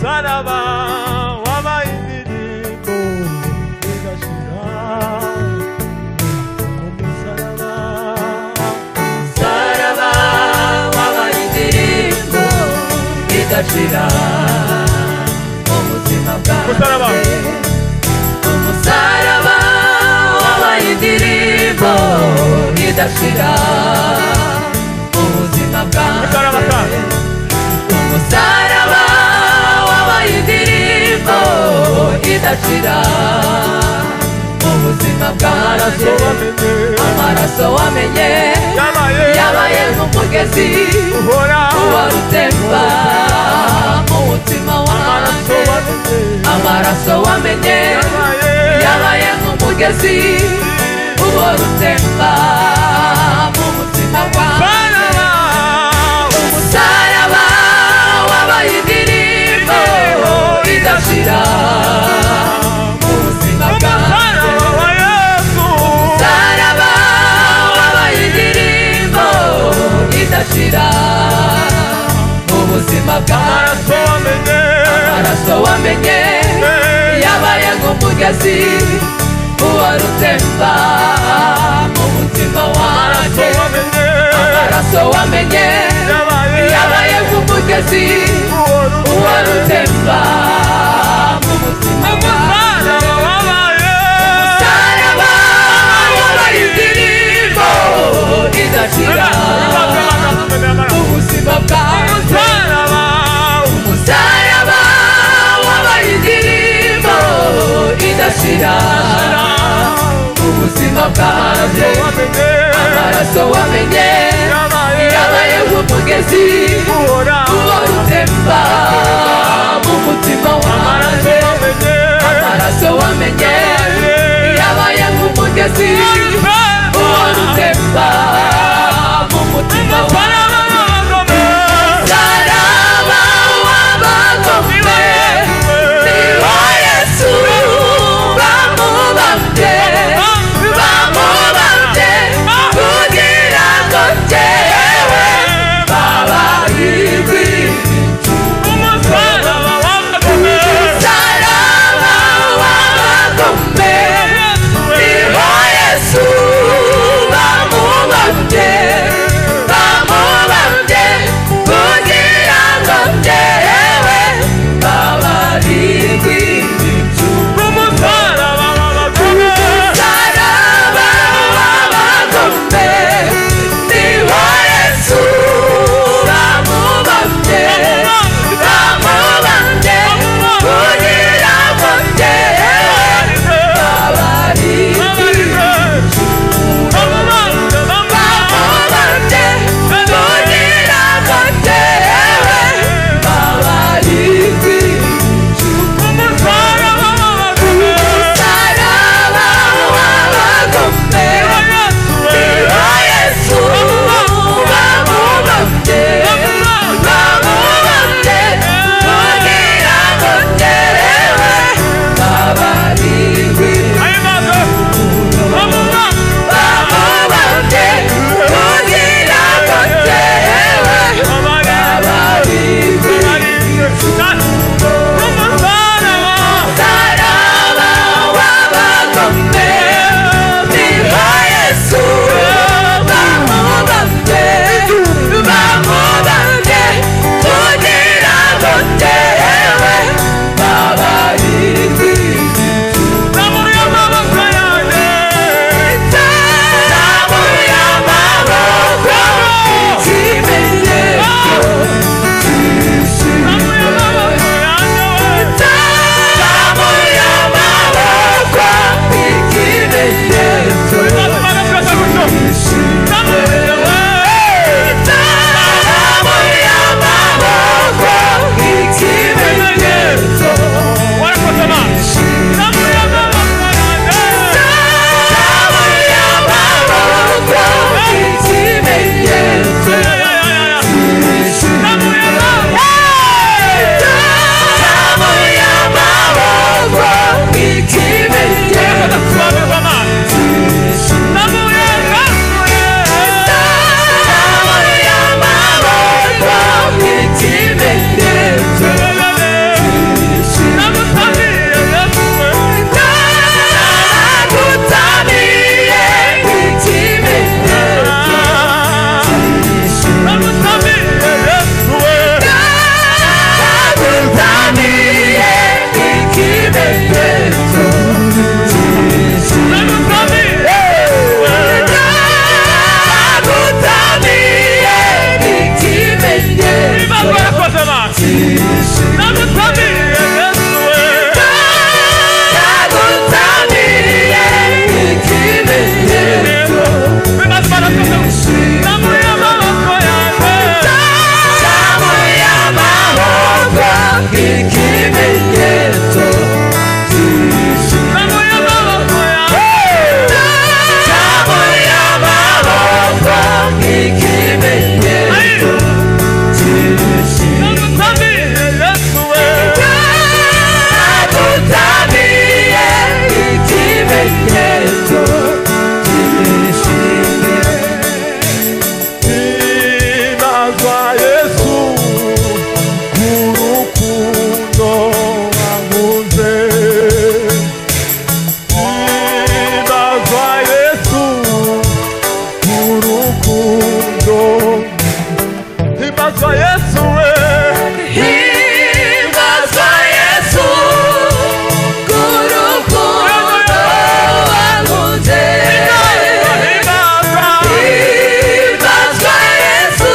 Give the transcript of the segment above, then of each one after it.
umusaraba wabaye indirimbo idashira. Umusaraba wabaye indirimbo idashira mu buzima bwanjye. Umusaraba wabaye indirimbo idashira mu buzima bwanjye. Umusaraba wabaye indirimbo idashira mu buzima bwanjye. Amaraso wamenye yabaye nk'umugezi uhora utemba mu mutima wanjye. Amaraso wamenye yabaye nk'umugezi uhora utemba mu mutima wanjye. Umusaraba wabaye indirimbo idashira mu buzima bwanjye. Umusaraba wabaye indirimbo idashira mu buzima bwanjye. Amaraso wamenye yabaye nk'umugezi uhora utemba mu mutima wanjye. Amaraso wamenye yabaye nk'umugezi uhora utemba mu mutima wanjye. Umusaraba wabaye indirimbo idashira mu buzima bwanjye. Umusaraba wabaye indirimbo idashira mu buzima bwanjye. Amaraso wamenye yabaye nk'umugezi uhora utemba mu mutima wanjye. Amaraso wamenye yabaye nk'umugezi uhora utemba mu mutima wanjye. Umusaraba w'abagome niwo Yesu bamubambye kugira ngo njyewe babahirwe. Umusaraba w'abagome niwo Yesu himbazwa Yesu we himbazwa Yesu kurukundo wankunze himbazwa Yesu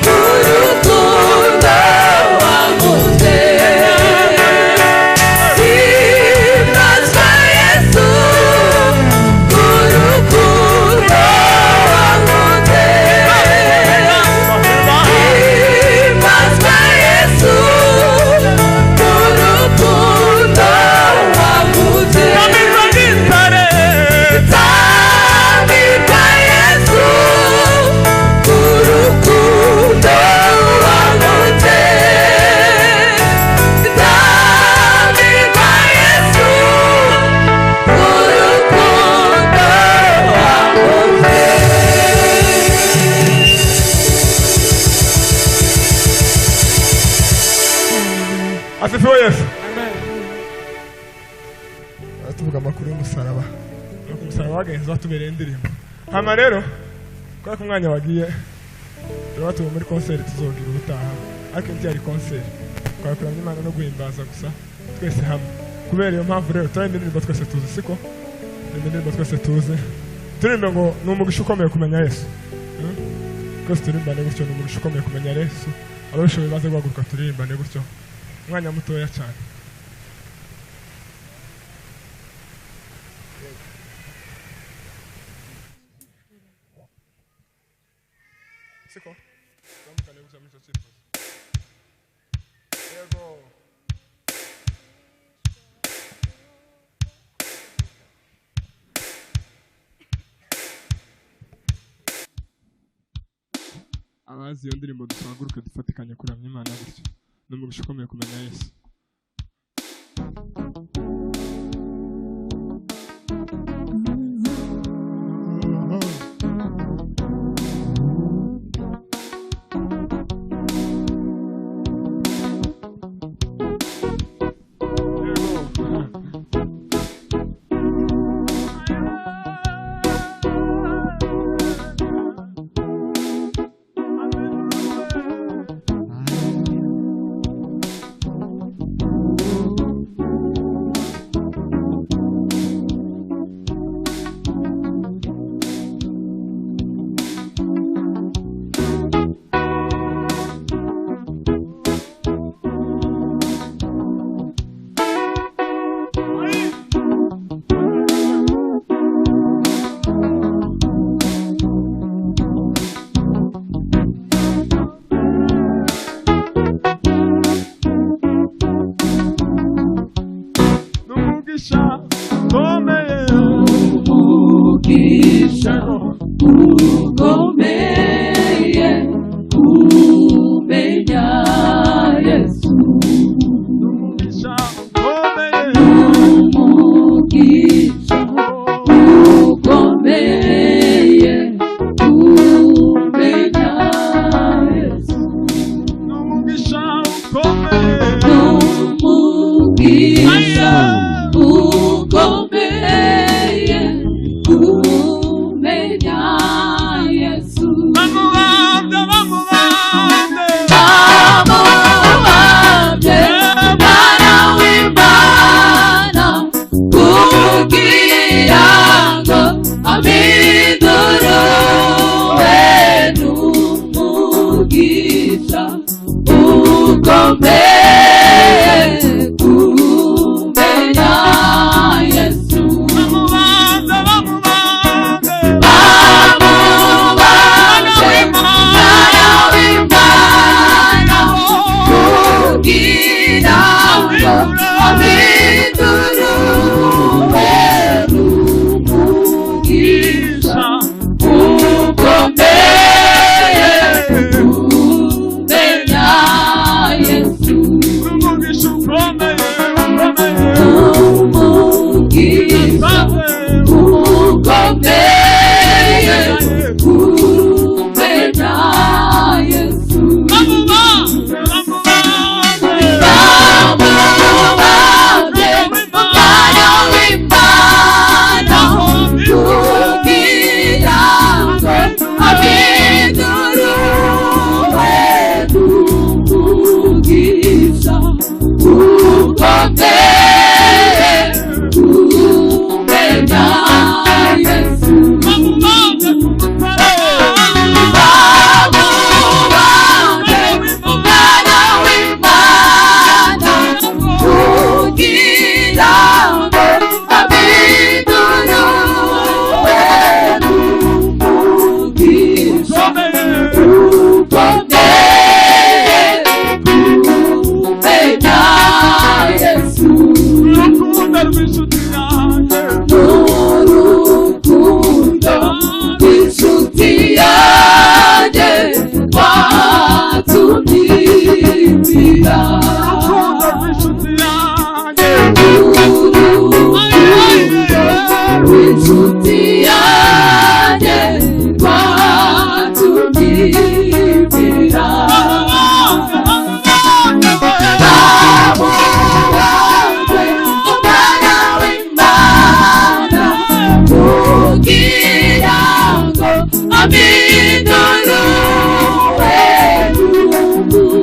kurukundo wankunze himbazwa Yesu kurukundo wankunze himbazwa Yesu kurukundo wankunze tambirwa Yesu kurukundo wankunze tambirwa Yesu kurukundo wankunze. asifiwe Yesu tuvuga amakuru y'umusaraba no kumusaraba wagenze watubereye indirimbo hama rero kwa kumwanya wagiye rero tuba muri concert tuzogira ubutaha ariko ntiyari concert twakoranye Imana no guhimbaza gusa twese hamwe kubera iyo mpamvu rero turinde indirimbo twese tuzi siko indirimbo twese tuzi turirimbe ngo ni umugisha ukomeye kumenya Yesu twese turimbane gutyo ni umugisha ukomeye kumenya Yesu ababishoboye baze guhaguruka turimbane gutyo umwanya mutoya cyane siko zamukane gutya muri icyo cyifuzo yego abazi iyo ndirimbo duhaguruke dufatikanye kuramya Imana gutyo ni umugisha ukomeye kumenya Yesu Ukomeye kumenya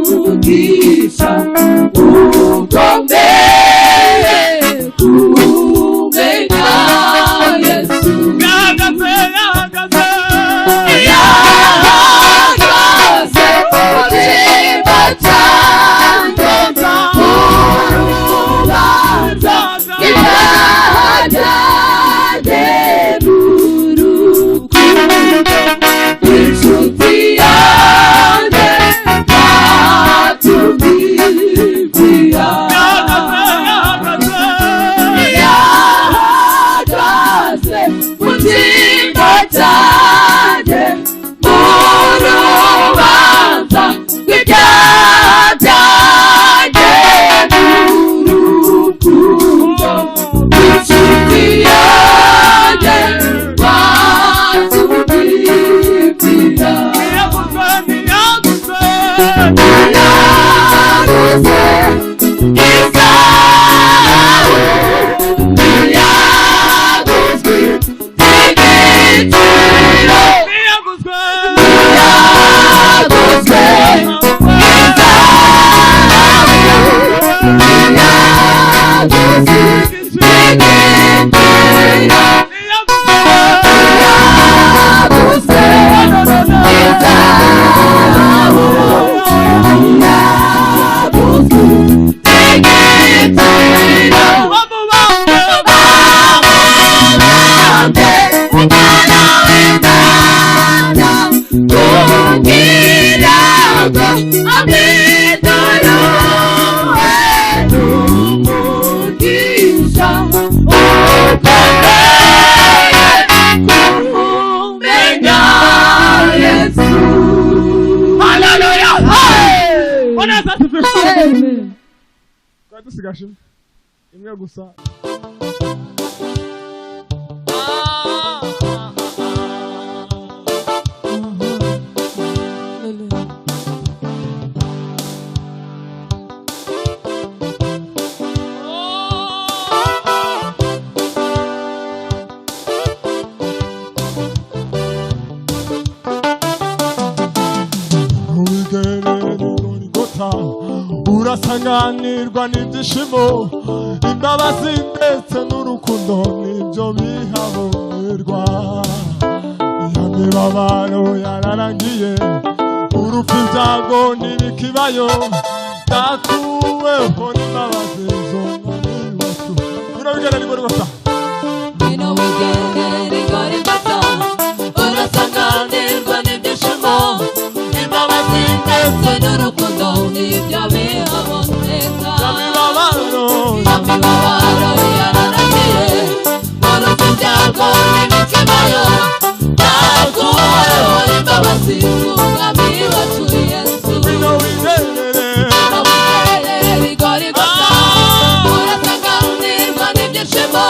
umugisha ukomeye kumenya Yesu yahagaze mutima cyanjye urubanza ibyaha byanjye n'urukundo inshuti yanjye batubwira yahagaze mutima cyanjye urubanza rw'ibyaha byanjye n'urukundo inshuti yanjye batubwira dusigaje imwe gusa urasanganirwa n'ibyishimo imbabazi ndetse n'urukundo nibyo bihabonerwa iyo mibabaro yararangiye urupfu ibyago ntibikibayo byakuweho n'imbabazi z'umwami wacu bino bigana n'igorigota urasanganirwa n'ibyishimo imbabazi ndetse n'urukundo nibyo bihaboneka imibabaro yararangiye urupfu ibyago ntibikibayo byakuweho n'imbabazi z'umwami wacu Yesu bino bigerere bigorigota urasanganirwa n'ibyishimo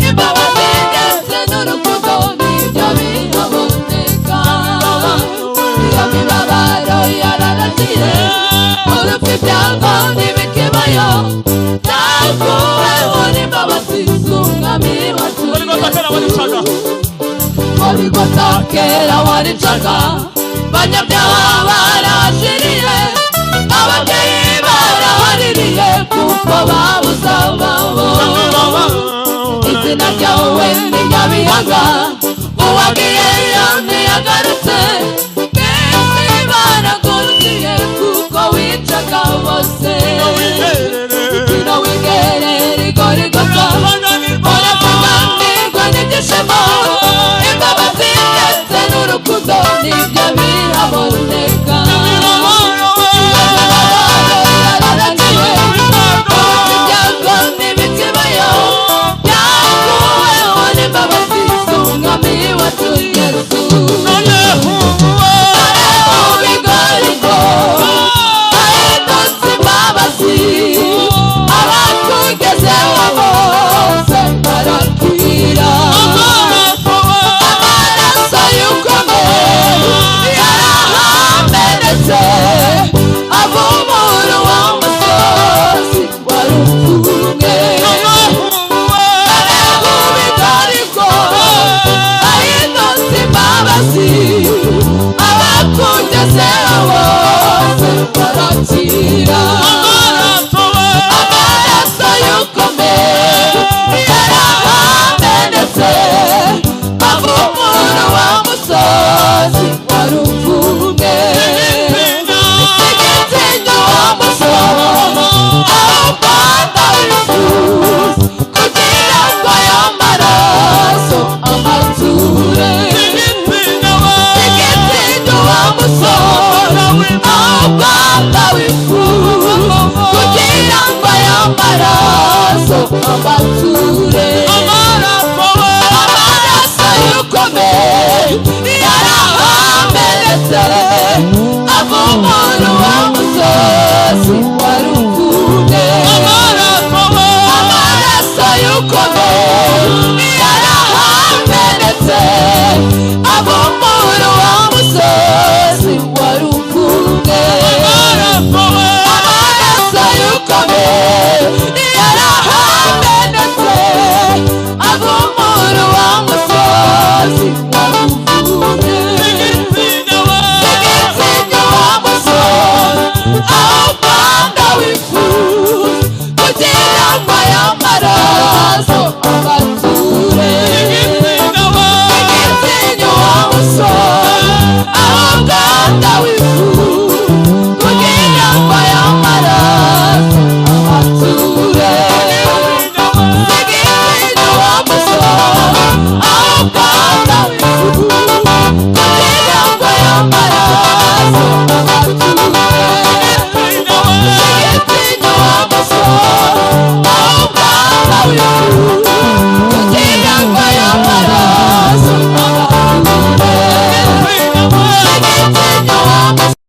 imbabazi ndetse n'urukundo nibyo bihaboneka iyo mibabaro yararangiye urupfu ibyago ntibikibayo byakuweho n'imbabazi z'umwami wacu Gorigota kera waricaga banyabyaha barashiriye ababyeyi barahaririye kuko babuze ababo izina ryawe ni Nyabihanga